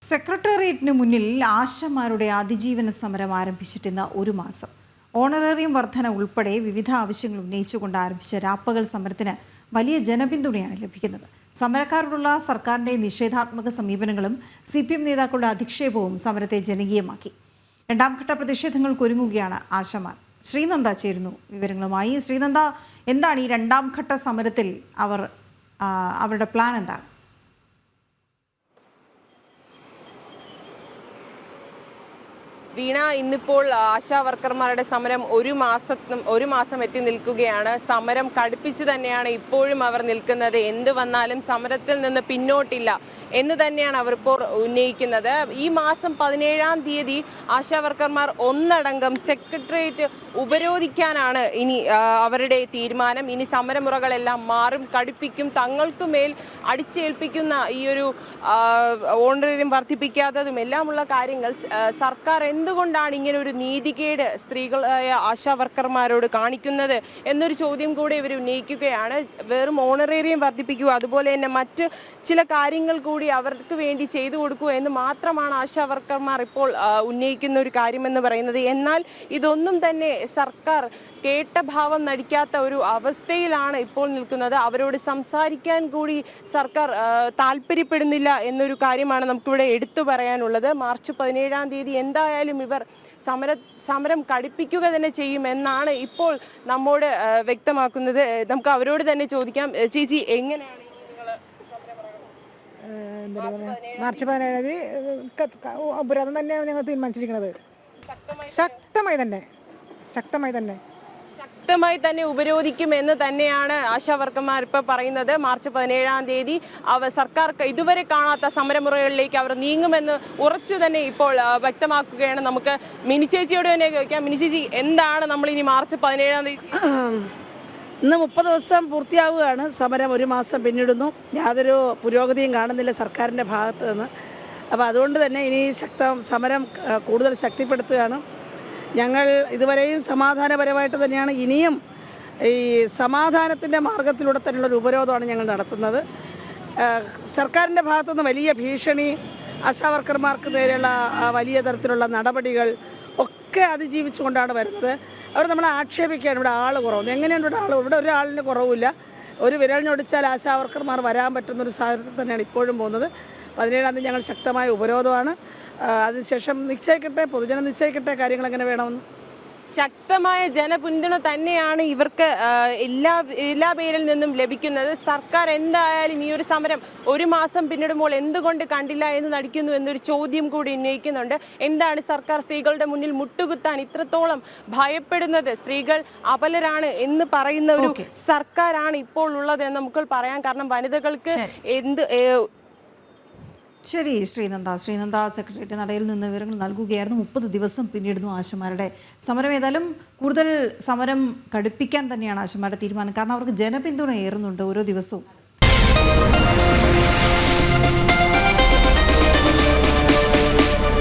സെക്രട്ടേറിയറ്റിന് മുന്നിൽ ആശമാരുടെ അതിജീവന സമരം ആരംഭിച്ചിട്ടിന്ന് ഒരു മാസം. ഓണറേറിയം വർധന ഉൾപ്പെടെ വിവിധ ആവശ്യങ്ങൾ ഉന്നയിച്ചുകൊണ്ട് ആരംഭിച്ച രാപ്പകൽ സമരത്തിന് വലിയ ജനപിന്തുണയാണ് ലഭിക്കുന്നത്. സമരക്കാരോടുള്ള സർക്കാരിന്റെ നിഷേധാത്മക സമീപനങ്ങളും CPM നേതാക്കളുടെ അധിക്ഷേപവും സമരത്തെ ജനകീയമാക്കി. രണ്ടാംഘട്ട പ്രതിഷേധങ്ങൾക്കൊരുങ്ങുകയാണ് ആശമാർ. ശ്രീനന്ദ ചേരുന്നു വിവരങ്ങളുമായി. ശ്രീനന്ദ, എന്താണ് ഈ രണ്ടാം ഘട്ട സമരത്തിൽ അവരുടെ പ്ലാൻ എന്താണ്? വീണ, ഇന്നിപ്പോൾ ആശാ വർക്കർമാരുടെ സമരം ഒരു മാസം എത്തി നിൽക്കുകയാണ്. സമരം കടുപ്പിച്ച് തന്നെയാണ് ഇപ്പോഴും അവർ നിൽക്കുന്നത്. എന്ത് വന്നാലും സമരത്തിൽ നിന്ന് പിന്നോട്ടില്ല എന്ന് തന്നെയാണ് അവർ ഇപ്പോൾ ഉന്നയിക്കുന്നത്. ഈ മാസം 17-ാം തീയതി ആശാ വർക്കർമാർ ഒന്നടങ്കം സെക്രട്ടേറിയറ്റ് ഉപരോധിക്കാനാണ് ഇനി അവരുടെ തീരുമാനം. ഇനി സമരമുറകളെല്ലാം മാറും, കടുപ്പിക്കും. തങ്ങൾക്ക് മേൽ അടിച്ചേൽപ്പിക്കുന്ന ഈ ഒരു ഓണറേറിയം വർദ്ധിപ്പിക്കാത്തതും എല്ലാമുള്ള കാര്യങ്ങൾ സർക്കാർ എന്തുകൊണ്ടാണ് ഇങ്ങനെ ഒരു നീതികേട് സ്ത്രീകളായ ആശാ വർക്കർമാരോട് കാണിക്കുന്നത് എന്നൊരു ചോദ്യം കൂടി ഇവർ ഉന്നയിക്കുകയാണ്. വെറും ഓണറേറിയം വർദ്ധിപ്പിക്കുക, അതുപോലെ തന്നെ മറ്റ് ചില കാര്യങ്ങൾ കൂടി അവർക്ക് വേണ്ടി ചെയ്തു കൊടുക്കൂ എന്ന് മാത്രമാണ് ആശാ വർക്കർമാർ ഇപ്പോൾ ഉന്നയിക്കുന്ന ഒരു കാര്യമെന്ന് പറയുന്നത്. എന്നാൽ ഇതൊന്നും തന്നെ സർക്കാർ കേട്ട ഭാവം നടിക്കാത്ത ഒരു അവസ്ഥയിലാണ് ഇപ്പോൾ നിൽക്കുന്നത്. അവരോട് സംസാരിക്കാൻ കൂടി സർക്കാർ താല്പര്യപ്പെടുന്നില്ല എന്നൊരു കാര്യമാണ് നമുക്കിവിടെ എടുത്തു പറയാനുള്ളത്. മാർച്ച് 17-ാം തീയതി എന്തായാലും ഇവർ സമരം കടുപ്പിക്കുക തന്നെ ചെയ്യുമെന്നാണ് ഇപ്പോൾ നമ്മോട് വ്യക്തമാക്കുന്നത്. നമുക്ക് അവരോട് തന്നെ ചോദിക്കാം. ചേച്ചി, എങ്ങനെയാണ് മാർച്ച് 17-ാം തീയതി ഉപരോധം തന്നെയാണ് ഞങ്ങൾ തീരുമാനിച്ചിരിക്കുന്നത്. ശക്തമായി തന്നെ ഉപരോധിക്കുമെന്ന് തന്നെയാണ് ആശാ വർക്കർമാർ ഇപ്പോൾ പറയുന്നത്. മാർച്ച് 17-ാം തീയതി സർക്കാർ ഇതുവരെ കാണാത്ത സമരമുറകളിലേക്ക് അവർ നീങ്ങുമെന്ന് ഉറച്ചു തന്നെ ഇപ്പോൾ വ്യക്തമാക്കുകയാണ്. നമുക്ക് മിനി ചേച്ചിയോട് തന്നെ ചോദിക്കാം. മിനി ചേച്ചി, എന്താണ് നമ്മൾ ഇനി മാർച്ച് 17-ാം തീയതി? ഇന്ന് 30 ദിവസം പൂർത്തിയാവുകയാണ്. സമരം ഒരു മാസം പിന്നിടുന്നു. യാതൊരു പുരോഗതിയും കാണുന്നില്ല സർക്കാരിൻ്റെ ഭാഗത്ത് നിന്ന്. അപ്പോൾ അതുകൊണ്ട് തന്നെ ഇനി സമരം കൂടുതൽ ശക്തിപ്പെടുത്തുകയാണ്. ഞങ്ങൾ ഇതുവരെയും സമാധാനപരമായിട്ട് തന്നെയാണ്, ഇനിയും ഈ സമാധാനത്തിൻ്റെ മാർഗത്തിലൂടെ തന്നെയുള്ള ഒരു ഉപരോധമാണ് ഞങ്ങൾ നടത്തുന്നത്. സർക്കാരിൻ്റെ ഭാഗത്തുനിന്ന് വലിയ ഭീഷണി, ആശാ വർക്കർമാർക്ക് നേരെയുള്ള വലിയ തരത്തിലുള്ള നടപടികൾ ഒക്കെ അതിജീവിച്ചുകൊണ്ടാണ് വരുന്നത്. അവർ നമ്മളെ ആക്ഷേപിക്കുകയാണ്, ഇവിടെ ആൾ കുറവ്. എങ്ങനെയാണ് ഇവിടെ ഒരാളിന് കുറവില്ല. ഒരു വിരലിനൊടിച്ചാൽ ആശാ വർക്കർമാർ വരാൻ പറ്റുന്നൊരു സാഹചര്യത്തിൽ തന്നെയാണ് ഇപ്പോഴും പോകുന്നത്. 17-ാം തീയതി ഞങ്ങൾ ശക്തമായ ഉപരോധമാണ്. അതിനുശേഷം പൊതുജനം നിശ്ചയിക്കട്ടെ കാര്യങ്ങൾ എങ്ങനെ വേണമെന്ന്. ശക്തമായ ജനപിന്തുണ തന്നെയാണ് ഇവർക്ക് എല്ലാ പേരിൽ നിന്നും ലഭിക്കുന്നത്. സർക്കാർ എന്തായാലും ഈ ഒരു സമരം ഒരു മാസം പിന്നിടുമ്പോൾ എന്തുകൊണ്ട് കണ്ടില്ല എന്ന് നടിക്കുന്നു എന്നൊരു ചോദ്യം കൂടി ഉന്നയിക്കുന്നുണ്ട്. എന്താണ് സർക്കാർ സ്ത്രീകളുടെ മുന്നിൽ മുട്ടുകുത്താൻ ഇത്രത്തോളം ഭയപ്പെടുന്നത്? സ്ത്രീകൾ അപലരാണ് എന്ന് പറയുന്ന ഒരു സർക്കാരാണ് ഇപ്പോൾ ഉള്ളത് എന്ന് നമുക്ക് പറയാം. കാരണം വനിതകൾക്ക് ശരി, ശ്രീനന്ദ സെക്രട്ടേറിയറ്റ് നടയിൽ നിന്ന് വിവരങ്ങൾ നൽകുകയായിരുന്നു. 30 ദിവസം പിന്നിടുന്നു ആശമാരുടെ സമരം. ഏതായാലും കൂടുതൽ സമരം കടുപ്പിക്കാൻ തന്നെയാണ് ആശമാരുടെ തീരുമാനം. കാരണം അവർക്ക് ജനപിന്തുണ ഏറുന്നുണ്ട് ഓരോ ദിവസവും.